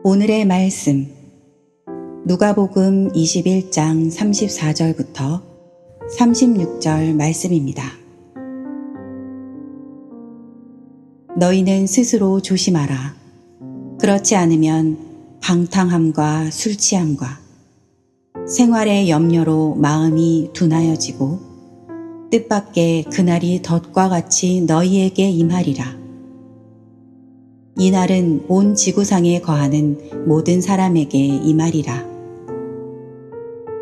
오늘의 말씀 누가복음 21장 34절부터 36절 말씀입니다. 너희는 스스로 조심하라. 그렇지 않으면 방탕함과 술 취함과 생활의 염려로 마음이 둔하여지고 뜻밖의 그날이 덫과 같이 너희에게 임하리라. 이 날은 온 지구상에 거하는 모든 사람에게 임하리라.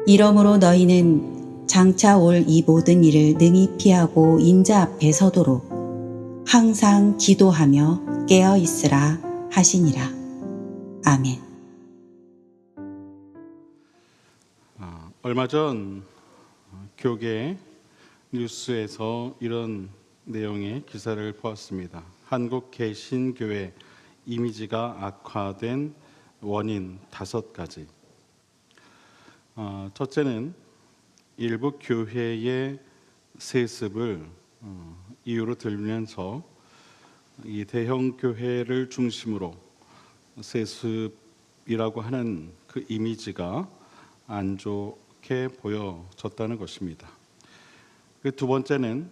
이러므로 너희는 장차 올 이 모든 일을 능히 피하고 인자 앞에 서도록 항상 기도하며 깨어 있으라 하시니라. 아멘. 얼마 전 교계 뉴스에서 이런 내용의 기사를 보았습니다. 한국 개신교회 이미지가 악화된 원인 5가지. 첫째는 일부 교회의 세습을 이유로 들면서 이 대형 교회를 중심으로 세습이라고 하는 그 이미지가 안 좋게 보여졌다는 것입니다. 그 두 번째는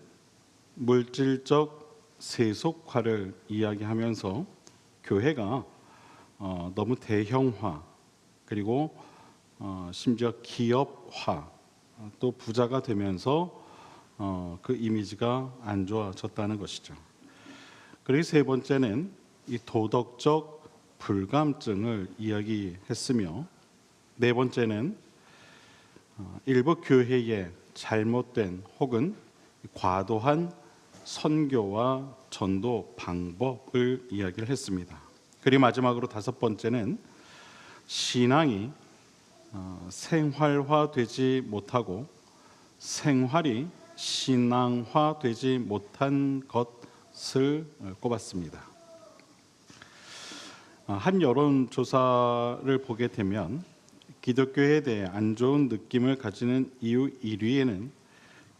물질적 세속화를 이야기하면서 교회가 너무 대형화 그리고 심지어 기업화 또 부자가 되면서 그 이미지가 안 좋아졌다는 것이죠. 그리고 세 번째는 이 도덕적 불감증을 이야기했으며 네 번째는 일부 교회의 잘못된 혹은 과도한 선교와 전도 방법을 이야기를 했습니다. 그리고 마지막으로 5번째는 신앙이 생활화되지 못하고 생활이 신앙화되지 못한 것을 꼽았습니다. 한 여론조사를 보게 되면 기독교에 대해 안 좋은 느낌을 가지는 이유 1위에는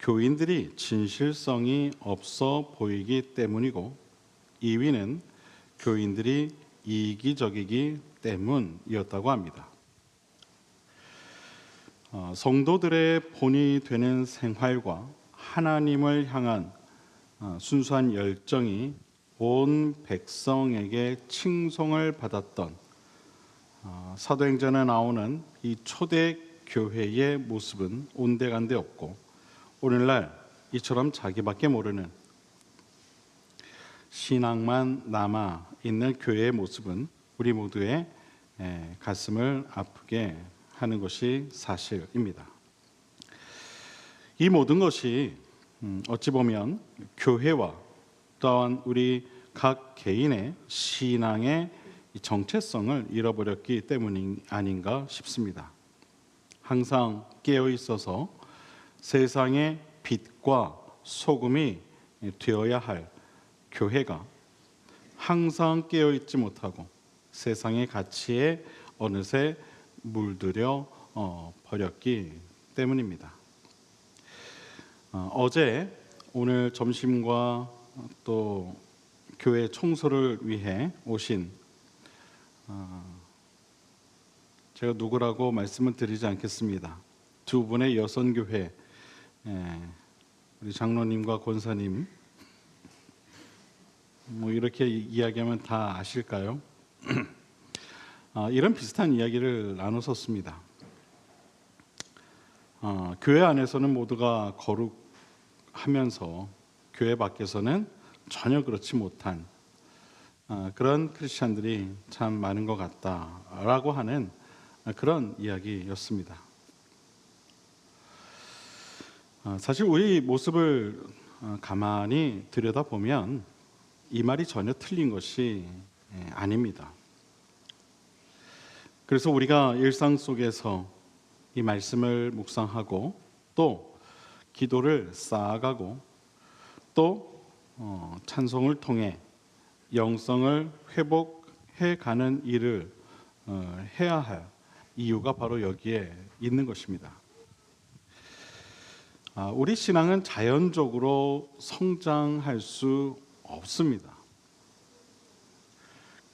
교인들이 진실성이 없어 보이기 때문이고 2위는 교인들이 이기적이기 때문이었다고 합니다. 성도들의 본이 되는 생활과 하나님을 향한 순수한 열정이 온 백성에게 칭송을 받았던 사도행전에 나오는 이 초대 교회의 모습은 온데간데 없고 오늘날 이처럼 자기밖에 모르는 신앙만 남아 있는 교회의 모습은 우리 모두의 가슴을 아프게 하는 것이 사실입니다. 이 모든 것이 어찌 보면 교회와 또한 우리 각 개인의 신앙의 정체성을 잃어버렸기 때문이 아닌가 싶습니다. 항상 깨어 있어서 세상의 빛과 소금이 되어야 할 교회가 항상 깨어 있지 못하고 세상의 가치에 어느새 물들여 버렸기 때문입니다. 어제 오늘 점심과 또 교회 청소를 위해 오신 제가 누구라고 말씀을 드리지 않겠습니다. 두 분의 여선교회 우리 장로님과 권사님 뭐 이렇게 이야기하면 다 아실까요? 이런 비슷한 이야기를 나눴었습니다. 교회 안에서는 모두가 거룩하면서 교회 밖에서는 전혀 그렇지 못한 그런 크리스찬들이 참 많은 것 같다라고 하는 그런 이야기였습니다. 사실 우리 모습을 가만히 들여다보면 이 말이 전혀 틀린 것이 아닙니다. 그래서 우리가 일상 속에서 이 말씀을 묵상하고 또 기도를 쌓아가고 또 찬송을 통해 영성을 회복해가는 일을 해야 할 이유가 바로 여기에 있는 것입니다. 우리 신앙은 자연적으로 성장할 수 없습니다.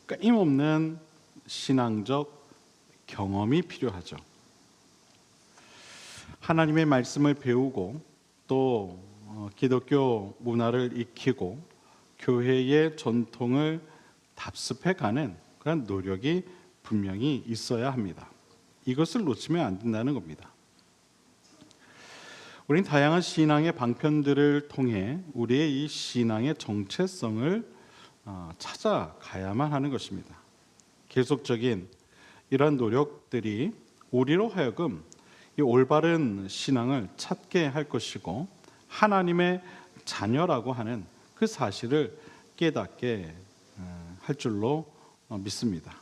끊임없는 신앙적 경험이 필요하죠. 하나님의 말씀을 배우고 또 기독교 문화를 익히고 교회의 전통을 답습해가는 그런 노력이 분명히 있어야 합니다. 이것을 놓치면 안 된다는 겁니다. 우리는 다양한 신앙의 방편들을 통해 우리의 이 신앙의 정체성을 찾아가야만 하는 것입니다. 계속적인 이러한 노력들이 우리로 하여금 이 올바른 신앙을 찾게 할 것이고 하나님의 자녀라고 하는 그 사실을 깨닫게 할 줄로 믿습니다.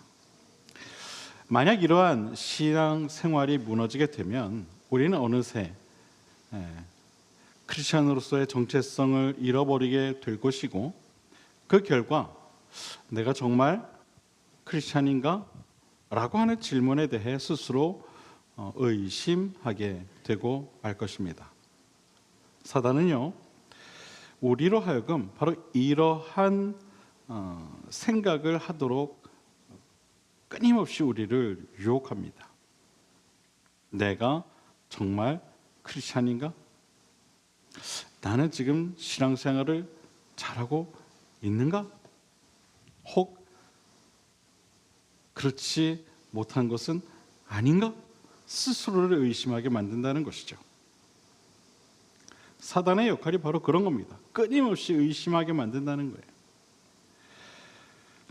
만약 이러한 신앙 생활이 무너지게 되면 우리는 어느새 크리스천으로서의 정체성을 잃어버리게 될 것이고 그 결과 내가 정말 크리스천인가? 라고 하는 질문에 대해 스스로 의심하게 되고 말 것입니다. 사단은요, 우리로 하여금 바로 이러한 생각을 하도록 끊임없이 우리를 유혹합니다. 내가 정말 크리스찬인가? 나는 지금 신앙생활을 잘하고 있는가? 혹 그렇지 못한 것은 아닌가? 스스로를 의심하게 만든다는 것이죠. 사단의 역할이 바로 그런 겁니다. 끊임없이 의심하게 만든다는 거예요.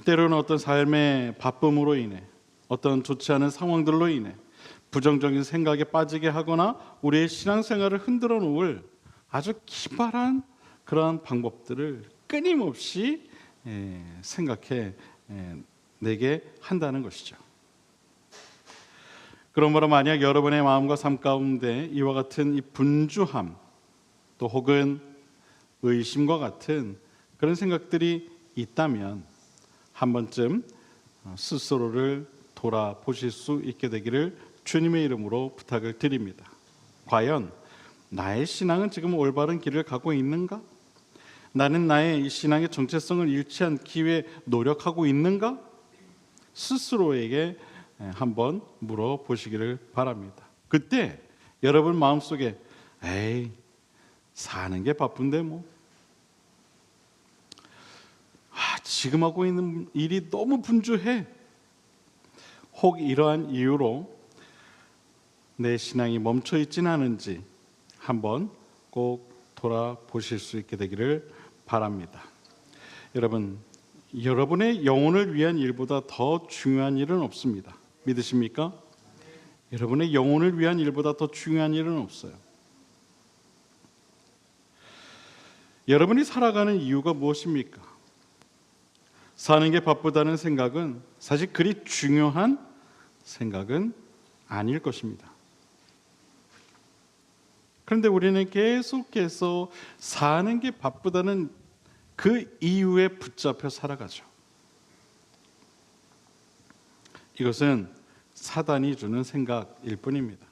때로는 어떤 삶의 바쁨으로 인해 어떤 좋지 않은 상황들로 인해 부정적인 생각에 빠지게 하거나 우리의 신앙생활을 흔들어 놓을 아주 기발한 그러한 방법들을 끊임없이 생각해 내게 한다는 것이죠. 그러므로 만약 여러분의 마음과 삶 가운데 이와 같은 이 분주함 또 혹은 의심과 같은 그런 생각들이 있다면 한 번쯤 스스로를 돌아보실 수 있게 되기를 주님의 이름으로 부탁을 드립니다. 과연 나의 신앙은 지금 올바른 길을 가고 있는가? 나는 나의 이 신앙의 정체성을 잃지 않기 위해 노력하고 있는가? 스스로에게 한번 물어보시기를 바랍니다. 그때 여러분 마음속에 에이 사는 게 바쁜데 뭐 지금 하고 있는 일이 너무 분주해. 혹 이러한 이유로 내 신앙이 멈춰 있지는 않은지 한번 꼭 돌아보실 수 있게 되기를 바랍니다. 여러분, 여러분의 영혼을 위한 일보다 더 중요한 일은 없습니다. 믿으십니까? 여러분의 영혼을 위한 일보다 더 중요한 일은 없어요. 여러분이 살아가는 이유가 무엇입니까? 사는 게 바쁘다는 생각은 사실 그리 중요한 생각은 아닐 것입니다. 그런데 우리는 계속해서 사는 게 바쁘다는 그 이유에 붙잡혀 살아가죠. 이것은 사단이 주는 생각일 뿐입니다.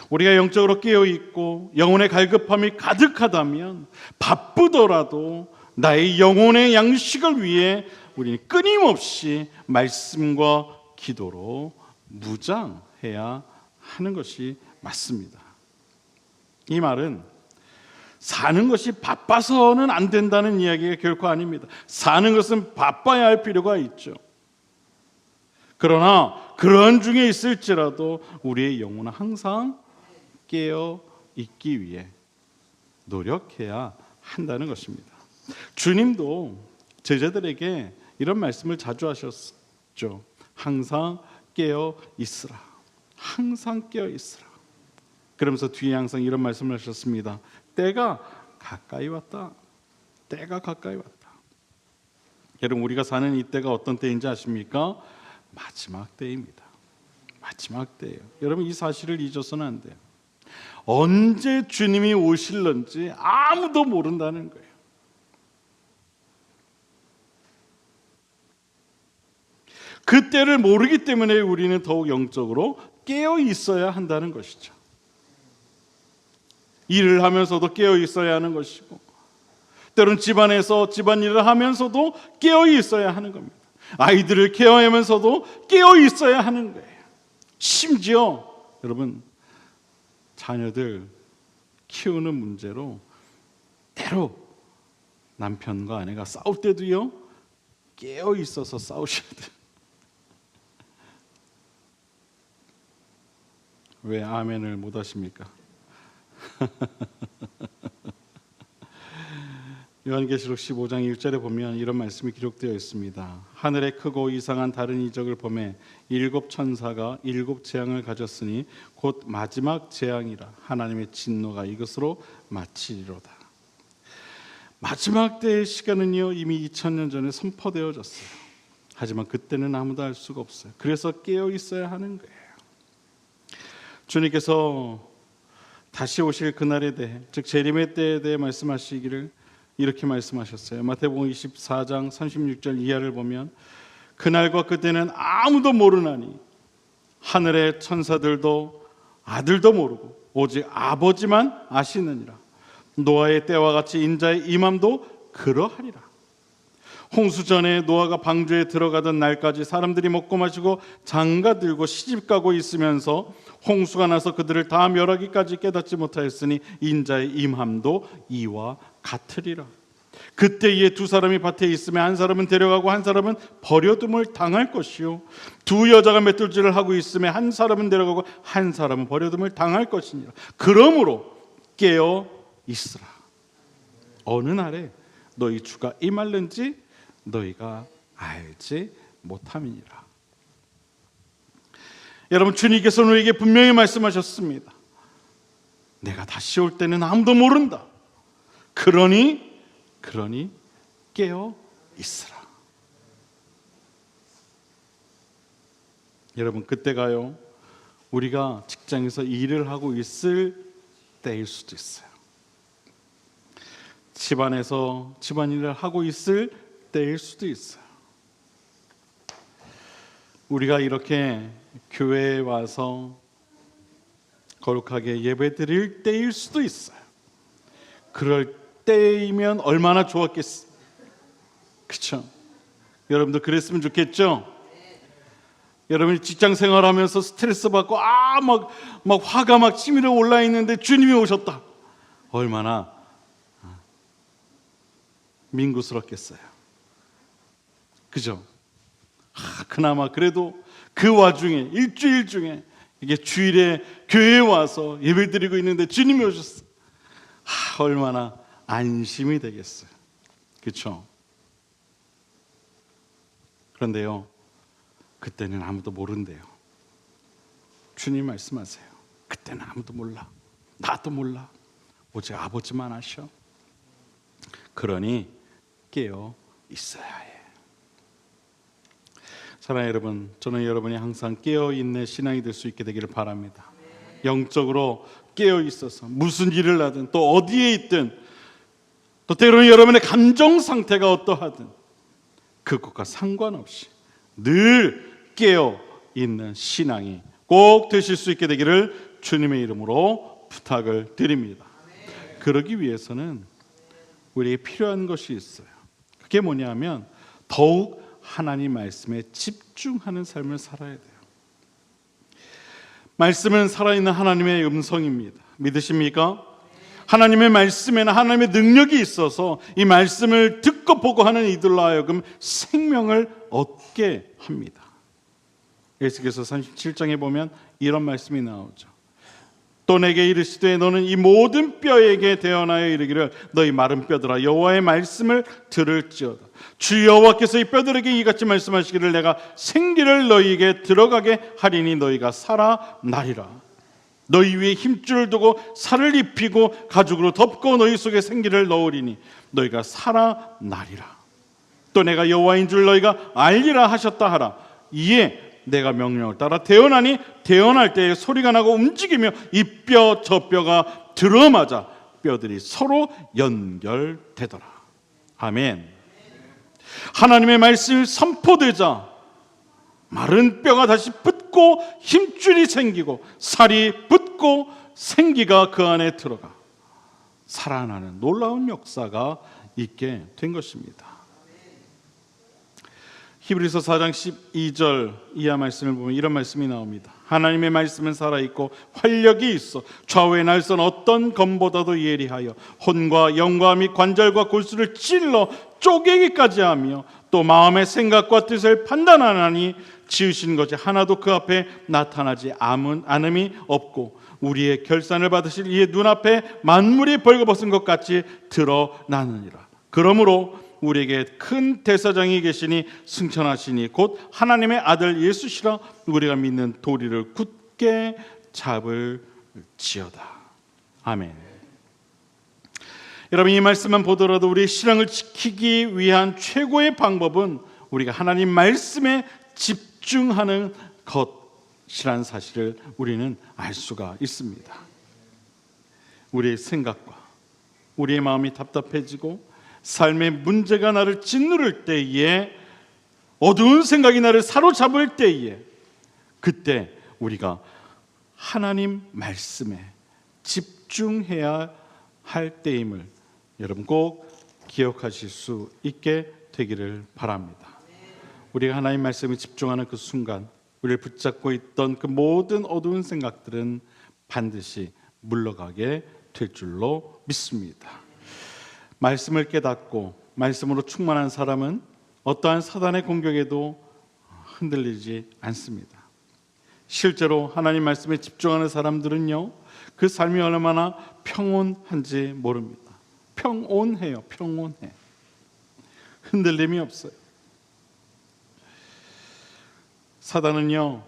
우리가 영적으로 깨어있고 영혼의 갈급함이 가득하다면 바쁘더라도 나의 영혼의 양식을 위해 우리는 끊임없이 말씀과 기도로 무장해야 하는 것이 맞습니다. 이 말은 사는 것이 바빠서는 안 된다는 이야기가 결코 아닙니다. 사는 것은 바빠야 할 필요가 있죠. 그러나 그런 중에 있을지라도 우리의 영혼은 항상 깨어 있기 위해 노력해야 한다는 것입니다. 주님도 제자들에게 이런 말씀을 자주 하셨죠. 항상 깨어 있으라. 항상 깨어 있으라. 그러면서 뒤에 항상 이런 말씀을 하셨습니다. 때가 가까이 왔다. 때가 가까이 왔다. 여러분, 우리가 사는 이 때가 어떤 때인지 아십니까? 마지막 때입니다. 마지막 때예요. 여러분, 이 사실을 잊어서는 안 돼요. 언제 주님이 오실런지 아무도 모른다는 거예요. 그 때를 모르기 때문에 우리는 더욱 영적으로 깨어 있어야 한다는 것이죠. 일을 하면서도 깨어 있어야 하는 것이고, 때로는 집안에서 집안일을 하면서도 깨어 있어야 하는 겁니다. 아이들을 케어하면서도 깨어 있어야 하는 거예요. 심지어 여러분, 자녀들 키우는 문제로 때로 남편과 아내가 싸울 때도요, 깨어 있어서 싸우셔야 돼요. 왜 아멘을 못 하십니까? 요한계시록 15장 1절에 보면 이런 말씀이 기록되어 있습니다. 하늘에 크고 이상한 다른 이적을 보매 일곱 천사가 일곱 재앙을 가졌으니 곧 마지막 재앙이라. 하나님의 진노가 이것으로 마치리로다. 마지막 때의 시간은요, 이미 2000년 전에 선포되어졌어요. 하지만 그때는 아무도 알 수가 없어요. 그래서 깨어 있어야 하는 거예요. 주님께서 다시 오실 그날에 대해, 즉 재림의 때에 대해 말씀하시기를 이렇게 말씀하셨어요. 마태복음 24장 36절 이하를 보면 그날과 그때는 아무도 모르나니 하늘의 천사들도 아들도 모르고 오직 아버지만 아시느니라. 노아의 때와 같이 인자의 임함도 그러하리라. 홍수 전에 노아가 방주에 들어가던 날까지 사람들이 먹고 마시고 장가들고 시집가고 있으면서 홍수가 나서 그들을 다 멸하기까지 깨닫지 못하였으니 인자의 임함도 이와 같으리라. 그때에 두 사람이 밭에 있으면 한 사람은 데려가고 한 사람은 버려둠을 당할 것이요, 두 여자가 맷돌질을 하고 있으면 한 사람은 데려가고 한 사람은 버려둠을 당할 것이니라. 그러므로 깨어 있으라. 어느 날에 너희 주가 임할는지 너희가 알지 못함이니라. 여러분, 주님께서 우리에게 분명히 말씀하셨습니다. 내가 다시 올 때는 아무도 모른다. 그러니 깨어 있으라. 여러분, 그때가요, 우리가 직장에서 일을 하고 있을 때일 수도 있어요. 집안에서 집안일을 하고 있을 때일 수도 있어요. 우리가 이렇게 교회에 와서 거룩하게 예배드릴 때일 수도 있어요. 그럴 때이면 얼마나 좋았겠어요. 그렇죠? 여러분도 그랬으면 좋겠죠? 여러분이 직장 생활하면서 스트레스 받고 막 화가 막 치밀어 올라 있는데 주님이 오셨다. 얼마나 민구스럽겠어요. 그죠? 그나마 그래도 그 와중에 일주일 중에 이게 주일에 교회에 와서 예배드리고 있는데 주님이 오셨어. 얼마나 안심이 되겠어요. 그렇죠? 그런데요, 그때는 아무도 모른대요. 주님 말씀하세요. 그때는 아무도 몰라. 나도 몰라. 오직 아버지만 아셔. 그러니 깨어 있어야 해. 사랑하는 여러분, 저는 여러분이 항상 깨어있는 신앙이 될 수 있게 되기를 바랍니다. 영적으로 깨어있어서 무슨 일을 하든 또 어디에 있든 또 때로는 여러분의 감정 상태가 어떠하든 그것과 상관없이 늘 깨어있는 신앙이 꼭 되실 수 있게 되기를 주님의 이름으로 부탁을 드립니다. 그러기 위해서는 우리에게 필요한 것이 있어요. 그게 뭐냐면 더욱 하나님 말씀에 집중하는 삶을 살아야 돼요. 말씀은 살아있는 하나님의 음성입니다. 믿으십니까? 하나님의 말씀에는 하나님의 능력이 있어서 이 말씀을 듣고 보고 하는 이들로 하여금 생명을 얻게 합니다. 에스겔서 37장에 보면 이런 말씀이 나오죠. 또 내게 이르시되 너는 이 모든 뼈에게 대언하여 이르기를 너희 마른 뼈들아 여호와의 말씀을 들을지어다. 주 여호와께서 이 뼈들에게 이같이 말씀하시기를 내가 생기를 너희에게 들어가게 하리니 너희가 살아나리라. 너희 위에 힘줄을 두고 살을 입히고 가죽으로 덮고 너희 속에 생기를 넣으리니 너희가 살아나리라. 또 내가 여호와인 줄 너희가 알리라 하셨다 하라. 이에 내가 명령을 따라 대언하니 대언할 때에 소리가 나고 움직이며 이 뼈 저 뼈가 들어맞아 뼈들이 서로 연결되더라. 아멘. 하나님의 말씀이 선포되자 마른 뼈가 다시 붙고 힘줄이 생기고 살이 붙고 생기가 그 안에 들어가 살아나는 놀라운 역사가 있게 된 것입니다. 히브리서 4장 12절 이하 말씀을 보면 이런 말씀이 나옵니다. 하나님의 말씀은 살아있고 활력이 있어 좌우의 날선 어떤 검보다도 예리하여 혼과 영과 및 관절과 골수를 찔러 쪼개기까지 하며 또 마음의 생각과 뜻을 판단하나니 지으신 것이 하나도 그 앞에 나타나지 않음이 없고 우리의 결산을 받으실 이의 눈앞에 만물이 벌거벗은 것 같이 드러나느니라. 그러므로 우리에게 큰 대사장이 계시니 승천하시니 곧 하나님의 아들 예수시라. 우리가 믿는 도리를 굳게 잡을지어다. 아멘. 여러분, 이 말씀만 보더라도 우리의 신앙을 지키기 위한 최고의 방법은 우리가 하나님 말씀에 집중하는 것이라는 사실을 우리는 알 수가 있습니다. 우리의 생각과 우리의 마음이 답답해지고 삶의 문제가 나를 짓누를 때에, 어두운 생각이 나를 사로잡을 때에, 그때 우리가 하나님 말씀에 집중해야 할 때임을 여러분 꼭 기억하실 수 있게 되기를 바랍니다. 우리가 하나님 말씀에 집중하는 그 순간 우리를 붙잡고 있던 그 모든 어두운 생각들은 반드시 물러가게 될 줄로 믿습니다. 말씀을 깨닫고 말씀으로 충만한 사람은 어떠한 사단의 공격에도 흔들리지 않습니다. 실제로 하나님 말씀에 집중하는 사람들은요, 그 삶이 얼마나 평온한지 모릅니다. 평온해요. 평온해. 흔들림이 없어요. 사단은요,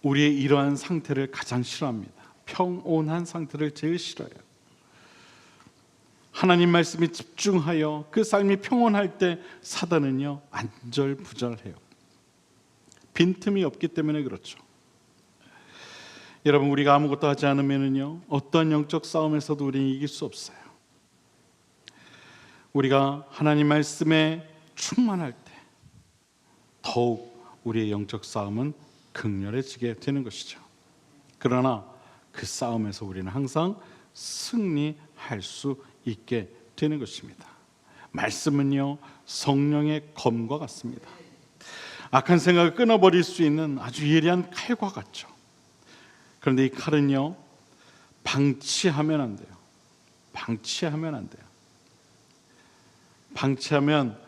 우리의 이러한 상태를 가장 싫어합니다. 평온한 상태를 제일 싫어해요. 하나님 말씀에 집중하여 그 삶이 평온할 때 사단은요, 안절부절해요. 빈틈이 없기 때문에 그렇죠. 여러분, 우리가 아무것도 하지 않으면요, 어떤 영적 싸움에서도 우리는 이길 수 없어요. 우리가 하나님 말씀에 충만할 때 더욱 우리의 영적 싸움은 극렬해지게 되는 것이죠. 그러나 그 싸움에서 우리는 항상 승리할 수 있게 되는 것입니다. 말씀은요, 성령의 검과 같습니다. 악한 생각을 끊어버릴 수 있는 아주 예리한 칼과 같죠. 그런데 이 칼은요, 방치하면 안 돼요. 방치하면 안 돼요. 방치하면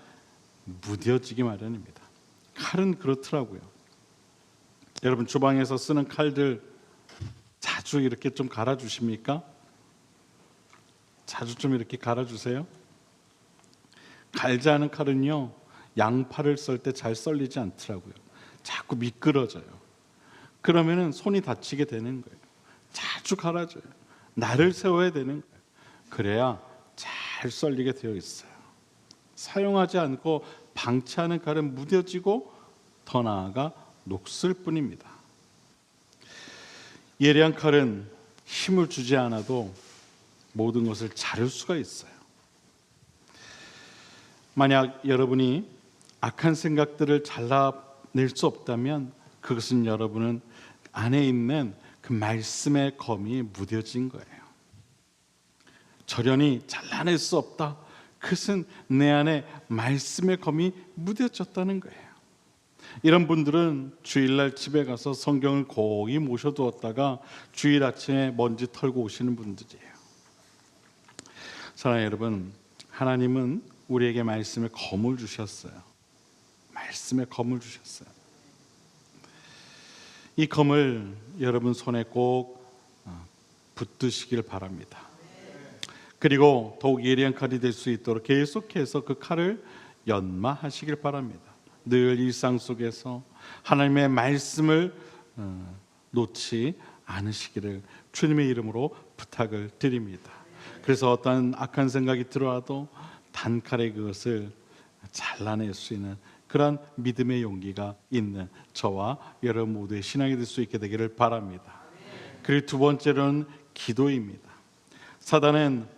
무뎌지기 마련입니다. 칼은 그렇더라고요. 여러분, 주방에서 쓰는 칼들 자주 이렇게 좀 갈아주십니까? 자주 좀 이렇게 갈아주세요. 갈지 않은 칼은요, 양파를 썰 때 잘 썰리지 않더라고요. 자꾸 미끄러져요. 그러면은 손이 다치게 되는 거예요. 자주 갈아줘요. 날을 세워야 되는 거예요. 그래야 잘 썰리게 되어 있어요. 사용하지 않고 방치하는 칼은 무뎌지고 더 나아가 녹슬 뿐입니다. 예리한 칼은 힘을 주지 않아도 모든 것을 자를 수가 있어요. 만약 여러분이 악한 생각들을 잘라낼 수 없다면 그것은 여러분은 안에 있는 그 말씀의 검이 무뎌진 거예요. 절연히 잘라낼 수 없다. 그것은 내 안에 말씀의 검이 무뎌졌다는 거예요. 이런 분들은 주일날 집에 가서 성경을 고이 모셔두었다가 주일 아침에 먼지 털고 오시는 분들이에요. 사랑하는 여러분, 하나님은 우리에게 말씀의 검을 주셨어요. 말씀의 검을 주셨어요. 이 검을 여러분 손에 꼭 붙드시길 바랍니다. 그리고 더욱 예리한 칼이 될 수 있도록 계속해서 그 칼을 연마하시길 바랍니다. 늘 일상 속에서 하나님의 말씀을 놓지 않으시기를 주님의 이름으로 부탁을 드립니다. 그래서 어떤 악한 생각이 들어와도 단칼에 그것을 잘라낼 수 있는 그런 믿음의 용기가 있는 저와 여러분 모두의 신앙이 될 수 있게 되기를 바랍니다. 그리고 두 번째로는 기도입니다. 사단은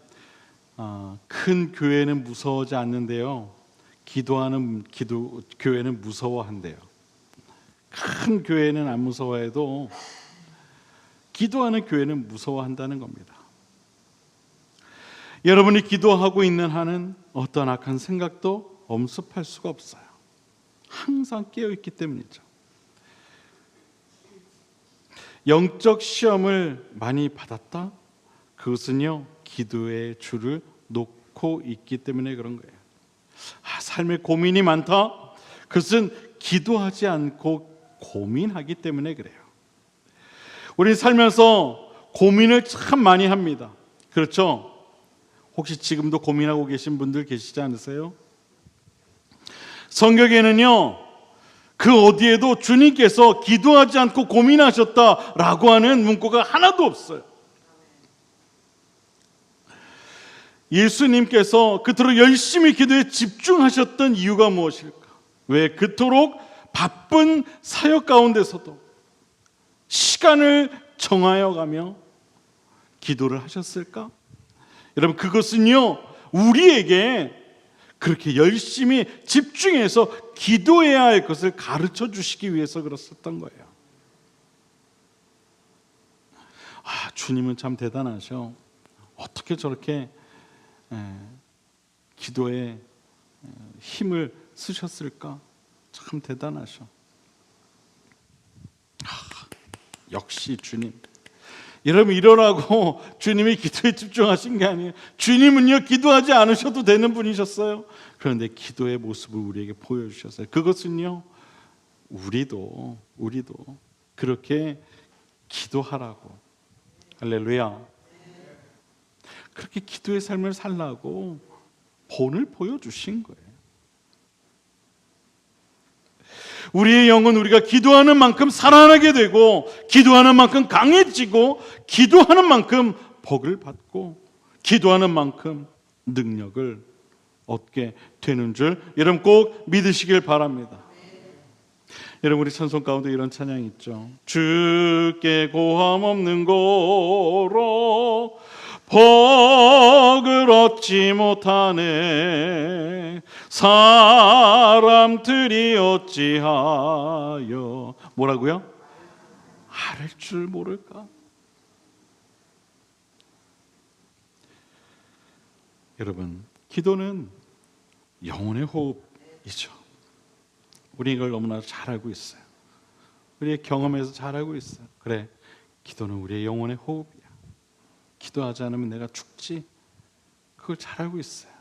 큰 교회는 무서워하지 않는데요, 기도하는 교회는 무서워한대요. 큰 교회는 안 무서워해도 기도하는 교회는 무서워한다는 겁니다. 여러분이 기도하고 있는 한은 어떤 악한 생각도 엄습할 수가 없어요. 항상 깨어 있기 때문이죠. 영적 시험을 많이 받았다? 그것은요, 기도의 줄을 놓고 있기 때문에 그런 거예요. 삶에 고민이 많다? 그것은 기도하지 않고 고민하기 때문에 그래요. 우리 살면서 고민을 참 많이 합니다. 그렇죠? 혹시 지금도 고민하고 계신 분들 계시지 않으세요? 성경에는요, 그 어디에도 주님께서 기도하지 않고 고민하셨다라고 하는 문구가 하나도 없어요. 예수님께서 그토록 열심히 기도에 집중하셨던 이유가 무엇일까? 왜 그토록 바쁜 사역 가운데서도 시간을 정하여 가며 기도를 하셨을까? 여러분, 그것은요, 우리에게 그렇게 열심히 집중해서 기도해야 할 것을 가르쳐 주시기 위해서 그랬었던 거예요. 주님은 참 대단하셔. 어떻게 저렇게 기도에 힘을 쓰셨을까? 참 대단하셔. 역시 주님. 여러분, 이러라고 주님이 기도에 집중하신 게 아니에요. 주님은요, 기도하지 않으셔도 되는 분이셨어요. 그런데 기도의 모습을 우리에게 보여주셨어요. 그것은요, 우리도 그렇게 기도하라고. 할렐루야. 그렇게 기도의 삶을 살라고 본을 보여주신 거예요. 우리의 영은 우리가 기도하는 만큼 살아나게 되고, 기도하는 만큼 강해지고, 기도하는 만큼 복을 받고, 기도하는 만큼 능력을 얻게 되는 줄 여러분 꼭 믿으시길 바랍니다. 여러분, 우리 찬송 가운데 이런 찬양이 있죠. 주께 고함 없는 고로 복을 얻지 못하네 사람들이 어찌하여 뭐라고요? 알 줄 모를까? 여러분, 기도는 영혼의 호흡이죠. 우리 이걸 너무나 잘 알고 있어요. 우리의 경험에서 잘 알고 있어요. 그래, 기도는 우리의 영혼의 호흡이야. 기도하지 않으면 내가 죽지. 그걸 잘 알고 있어요.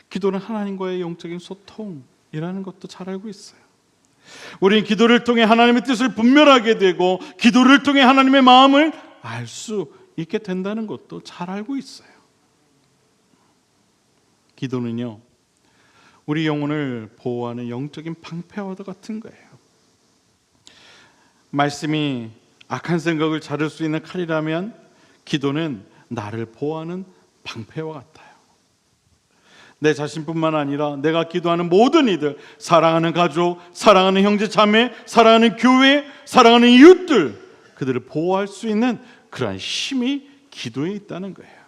기도는 하나님과의 영적인 소통이라는 것도 잘 알고 있어요. 우리는 기도를 통해 하나님의 뜻을 분별하게 되고, 기도를 통해 하나님의 마음을 알 수 있게 된다는 것도 잘 알고 있어요. 기도는요, 우리 영혼을 보호하는 영적인 방패와도 같은 거예요. 말씀이 악한 생각을 자를 수 있는 칼이라면, 기도는 나를 보호하는 방패와 같아요. 내 자신뿐만 아니라 내가 기도하는 모든 이들, 사랑하는 가족, 사랑하는 형제 자매, 사랑하는 교회, 사랑하는 이웃들, 그들을 보호할 수 있는 그러한 힘이 기도에 있다는 거예요.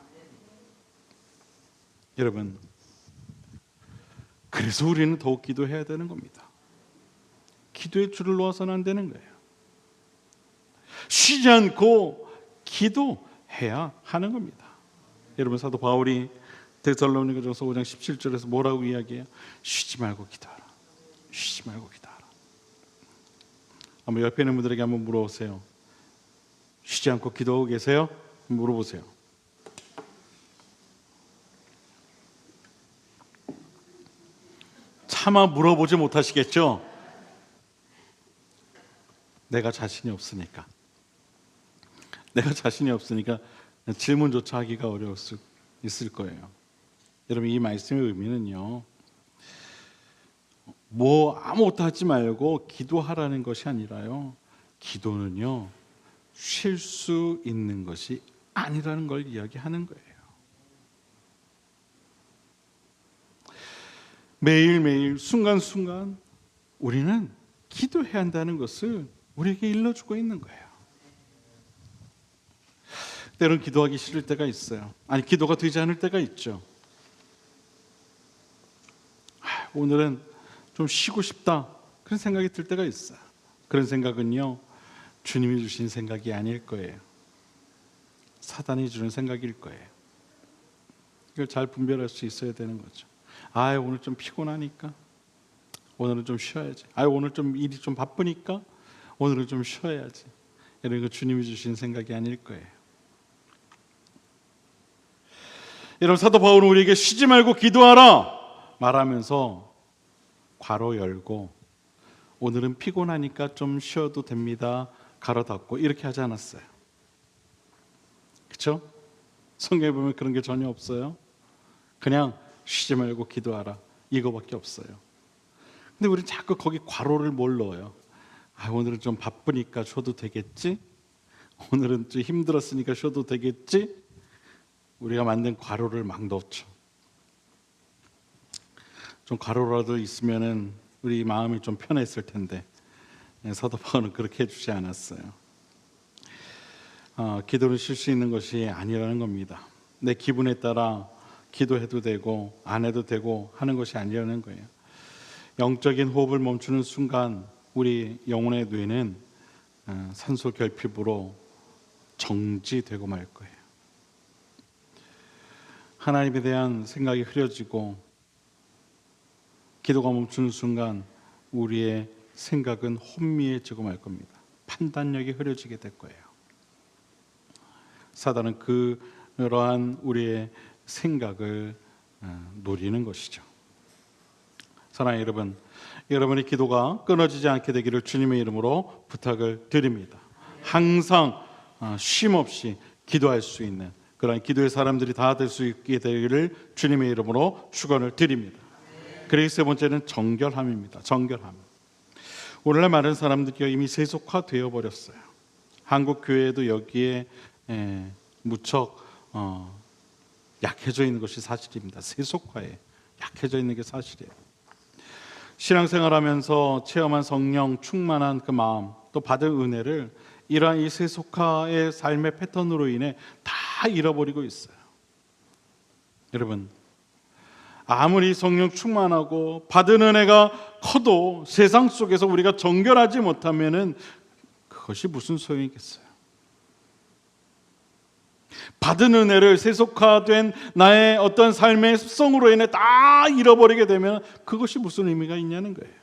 여러분, 그래서 우리는 더욱 기도해야 되는 겁니다. 기도의 줄을 놓아서는 안 되는 거예요. 쉬지 않고 기도해야 하는 겁니다. 여러분, 사도 바울이 데살로니가전서 5장 17절에서 뭐라고 이야기해요? 쉬지 말고 기도하라. 쉬지 말고 기도하라. 한번 옆에 있는 분들에게 한번 물어보세요. 쉬지 않고 기도하고 계세요? 물어보세요. 차마 물어보지 못하시겠죠? 내가 자신이 없으니까. 내가 자신이 없으니까 질문조차 하기가 어려울 수 있을 거예요. 여러분, 이 말씀의 의미는요, 뭐 아무것도 하지 말고 기도하라는 것이 아니라요, 기도는요, 쉴 수 있는 것이 아니라는 걸 이야기하는 거예요. 매일매일 순간순간 우리는 기도해야 한다는 것을 우리에게 일러주고 있는 거예요. 때로는 기도하기 싫을 때가 있어요. 아니, 기도가 되지 않을 때가 있죠. 오늘은 좀 쉬고 싶다, 그런 생각이 들 때가 있어요. 그런 생각은요, 주님이 주신 생각이 아닐 거예요. 사단이 주는 생각일 거예요. 이걸 잘 분별할 수 있어야 되는 거죠. 오늘 좀 피곤하니까 오늘은 좀 쉬어야지. 오늘 좀 일이 좀 바쁘니까 오늘은 좀 쉬어야지. 이런 거 주님이 주신 생각이 아닐 거예요. 여러분, 사도 바울은 우리에게 쉬지 말고 기도하라 말하면서 괄호 열고 오늘은 피곤하니까 좀 쉬어도 됩니다 가로 닫고 이렇게 하지 않았어요. 그렇죠? 성경에 보면 그런 게 전혀 없어요. 그냥 쉬지 말고 기도하라 이거밖에 없어요. 근데 우리 자꾸 거기 괄호를 뭘 넣어요? 오늘은 좀 바쁘니까 쉬어도 되겠지? 오늘은 좀 힘들었으니까 쉬어도 되겠지? 우리가 만든 괄호를 막 넣죠. 좀 괄호라도 있으면은 우리 마음이 좀 편했을 텐데 사도 바울은 그렇게 해주지 않았어요. 기도를 쉴 수 있는 것이 아니라는 겁니다. 내 기분에 따라 기도해도 되고 안 해도 되고 하는 것이 아니라는 거예요. 영적인 호흡을 멈추는 순간 우리 영혼의 뇌는 산소 결핍으로 정지되고 말 거예요. 하나님에 대한 생각이 흐려지고 기도가 멈추는 순간 우리의 생각은 혼미해지고 말 겁니다. 판단력이 흐려지게 될 거예요. 사단은 그러한 우리의 생각을 노리는 것이죠. 사랑하는 여러분, 여러분의 기도가 끊어지지 않게 되기를 주님의 이름으로 부탁을 드립니다. 항상 쉼 없이 기도할 수 있는 그런 기도의 사람들이 다 될 수 있게 되기를 주님의 이름으로 축원을 드립니다. 그리고 세 번째는 정결함입니다. 정결함. 오늘날 많은 사람들이 이미 세속화되어 버렸어요. 한국 교회도 여기에 무척 약해져 있는 것이 사실입니다. 세속화에 약해져 있는 게 사실이에요. 신앙생활하면서 체험한 성령 충만한 그 마음, 또 받은 은혜를 이러한 이 세속화의 삶의 패턴으로 인해 다 잃어버리고 있어요. 여러분, 아무리 성령 충만하고 받은 은혜가 커도 세상 속에서 우리가 정결하지 못하면은 그것이 무슨 소용이겠어요? 받은 은혜를 세속화된 나의 어떤 삶의 습성으로 인해 다 잃어버리게 되면 그것이 무슨 의미가 있냐는 거예요.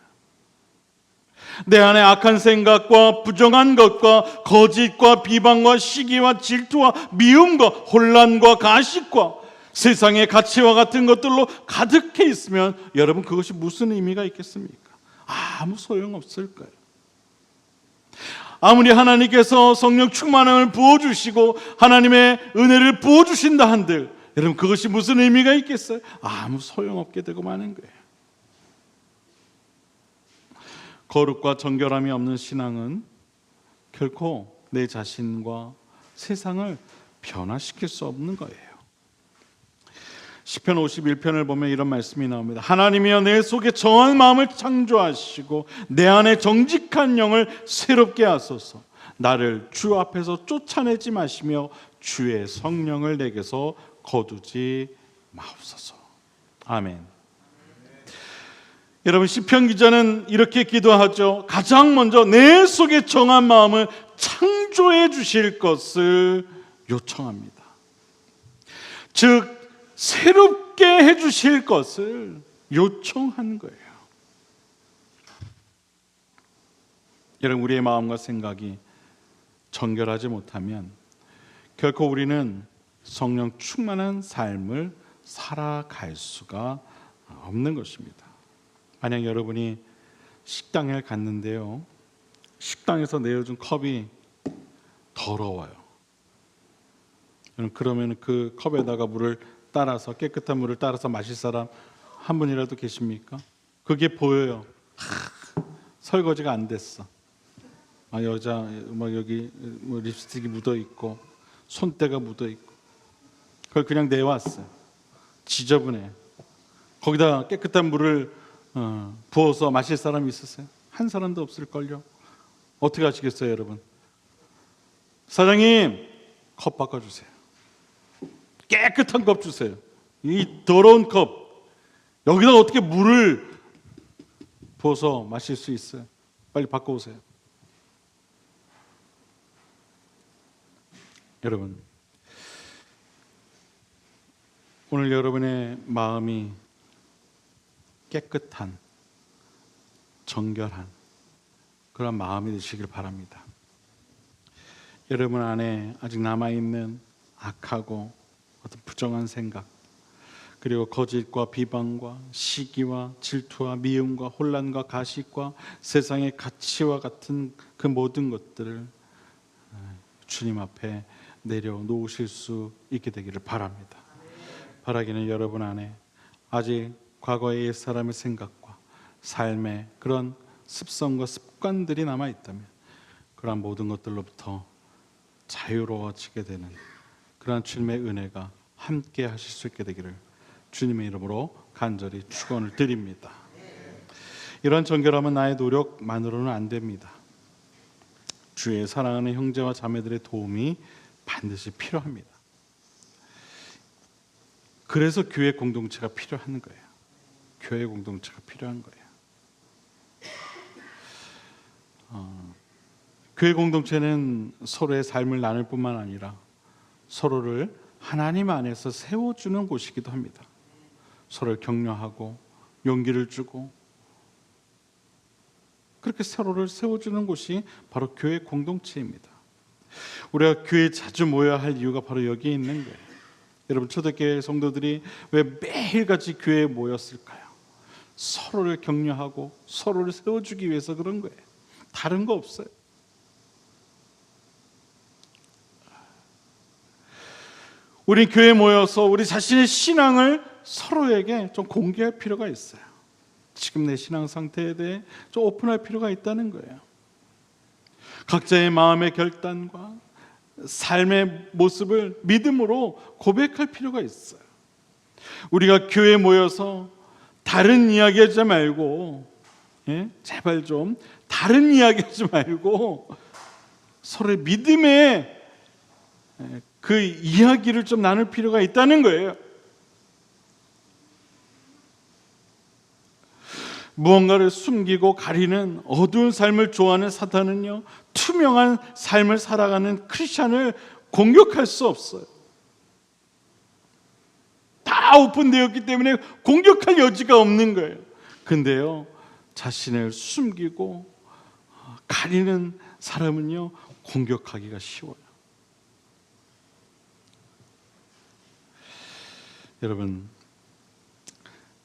내 안에 악한 생각과 부정한 것과 거짓과 비방과 시기와 질투와 미움과 혼란과 가식과 세상의 가치와 같은 것들로 가득해 있으면 여러분 그것이 무슨 의미가 있겠습니까? 아무 소용없을 거예요. 아무리 하나님께서 성령 충만함을 부어주시고 하나님의 은혜를 부어주신다 한들 여러분 그것이 무슨 의미가 있겠어요? 아무 소용없게 되고 마는 거예요. 거룩과 정결함이 없는 신앙은 결코 내 자신과 세상을 변화시킬 수 없는 거예요. 시편 51편을 보면 이런 말씀이 나옵니다. 하나님이여 내 속에 정한 마음을 창조하시고 내 안에 정직한 영을 새롭게 하소서. 나를 주 앞에서 쫓아내지 마시며 주의 성령을 내게서 거두지 마옵소서. 아멘. 여러분 시편 기자는 이렇게 기도하죠. 가장 먼저 내 속에 정한 마음을 창조해 주실 것을 요청합니다. 즉 새롭게 해주실 것을 요청한 거예요. 여러분 우리의 마음과 생각이 정결하지 못하면 결코 우리는 성령 충만한 삶을 살아갈 수가 없는 것입니다. 만약 여러분이 식당에 갔는데요, 식당에서 내어준 컵이 더러워요. 그러면 그 컵에다가 물을 따라서 깨끗한 물을 따라서 마실 사람 한 분이라도 계십니까? 그게 보여요. 설거지가 안 됐어. 여자 여기 립스틱이 묻어 있고 손때가 묻어 있고 그걸 그냥 내왔어요. 지저분해. 거기다 깨끗한 물을 부어서 마실 사람이 있었어요? 한 사람도 없을걸요. 어떻게 하시겠어요, 여러분? 사장님, 컵 바꿔주세요. 깨끗한 컵 주세요. 이 더러운 컵 여기다 어떻게 물을 부어서 마실 수 있어요? 빨리 바꿔오세요. 여러분 오늘 여러분의 마음이 깨끗한 정결한 그런 마음이 되시길 바랍니다. 여러분 안에 아직 남아있는 악하고 어떤 부정한 생각, 그리고 거짓과 비방과 시기와 질투와 미움과 혼란과 가식과 세상의 가치와 같은 그 모든 것들을 주님 앞에 내려놓으실 수 있게 되기를 바랍니다. 바라기는 여러분 안에 아직 과거의 옛사람의 생각과 삶의 그런 습성과 습관들이 남아있다면 그러한 모든 것들로부터 자유로워지게 되는 그러한 주님의 은혜가 함께 하실 수 있게 되기를 주님의 이름으로 간절히 축원을 드립니다. 이런 정결함은 나의 노력만으로는 안 됩니다. 주의 사랑하는 형제와 자매들의 도움이 반드시 필요합니다. 그래서 교회 공동체가 필요한 거예요. 교회 공동체가 필요한 거예요. 교회 공동체는 서로의 삶을 나눌 뿐만 아니라 서로를 하나님 안에서 세워주는 곳이기도 합니다. 서로를 격려하고 용기를 주고 그렇게 서로를 세워주는 곳이 바로 교회 공동체입니다. 우리가 교회에 자주 모여야 할 이유가 바로 여기에 있는 거예요. 여러분, 초대교회 성도들이 왜 매일같이 교회에 모였을까요? 서로를 격려하고 서로를 세워주기 위해서 그런 거예요. 다른 거 없어요. 우리 교회에 모여서 우리 자신의 신앙을 서로에게 좀 공개할 필요가 있어요. 지금 내 신앙 상태에 대해 좀 오픈할 필요가 있다는 거예요. 각자의 마음의 결단과 삶의 모습을 믿음으로 고백할 필요가 있어요. 우리가 교회에 모여서 다른 이야기 하지 말고, 제발 좀 다른 이야기 하지 말고 서로의 믿음의 그 이야기를 좀 나눌 필요가 있다는 거예요. 무언가를 숨기고 가리는 어두운 삶을 좋아하는 사탄은요, 투명한 삶을 살아가는 크리스찬을 공격할 수 없어요. 다 오픈되었기 때문에 공격할 여지가 없는 거예요. 근데요, 자신을 숨기고 가리는 사람은요, 공격하기가 쉬워요. 여러분,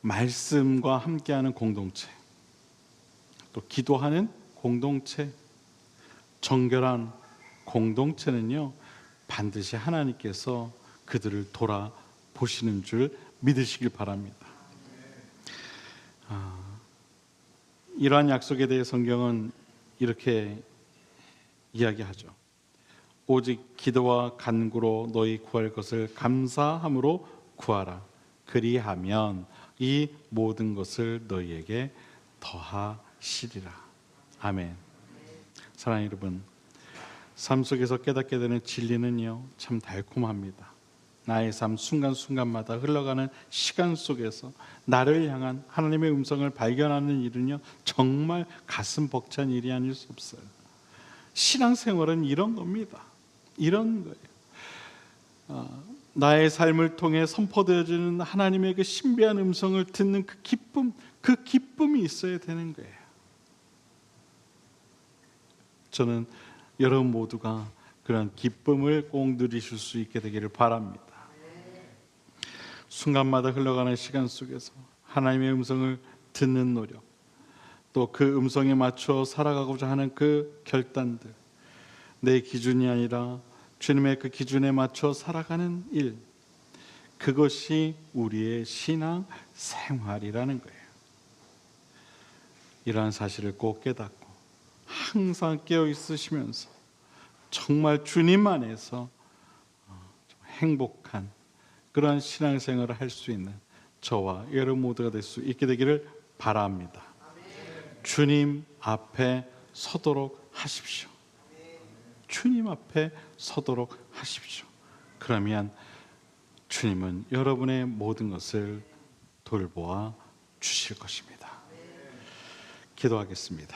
말씀과 함께하는 공동체, 또 기도하는 공동체, 정결한 공동체는요, 반드시 하나님께서 그들을 돌아보시는 줄 믿으시길 바랍니다. 이러한 약속에 대해 성경은 이렇게 이야기하죠. 오직 기도와 간구로 너희 구할 것을 감사함으로 구하라. 그리하면 이 모든 것을 너희에게 더하시리라. 아멘. 사랑하는 여러분, 삶 속에서 깨닫게 되는 진리는요, 참 달콤합니다. 나의 삶 순간순간마다 흘러가는 시간 속에서 나를 향한 하나님의 음성을 발견하는 일은요, 정말 가슴 벅찬 일이 아닐 수 없어요. 신앙생활은 이런 겁니다. 이런 거예요. 나의 삶을 통해 선포되어지는 하나님의 그 신비한 음성을 듣는 그 기쁨이 있어야 되는 거예요. 저는 여러분 모두가 그런 기쁨을 꼭 누리실 수 있게 되기를 바랍니다. 순간마다 흘러가는 시간 속에서 하나님의 음성을 듣는 노력, 또 그 음성에 맞춰 살아가고자 하는 그 결단들, 내 기준이 아니라 주님의 그 기준에 맞춰 살아가는 일, 그것이 우리의 신앙 생활이라는 거예요. 이러한 사실을 꼭 깨닫고 항상 깨어 있으시면서 정말 주님 안에서 행복한 그런 신앙생활을 할 수 있는 저와 여러분 모두가 될 수 있게 되기를 바랍니다. 주님 앞에 서도록 하십시오. 주님 앞에 서도록 하십시오. 그러면 주님은 여러분의 모든 것을 돌보아 주실 것입니다. 기도하겠습니다.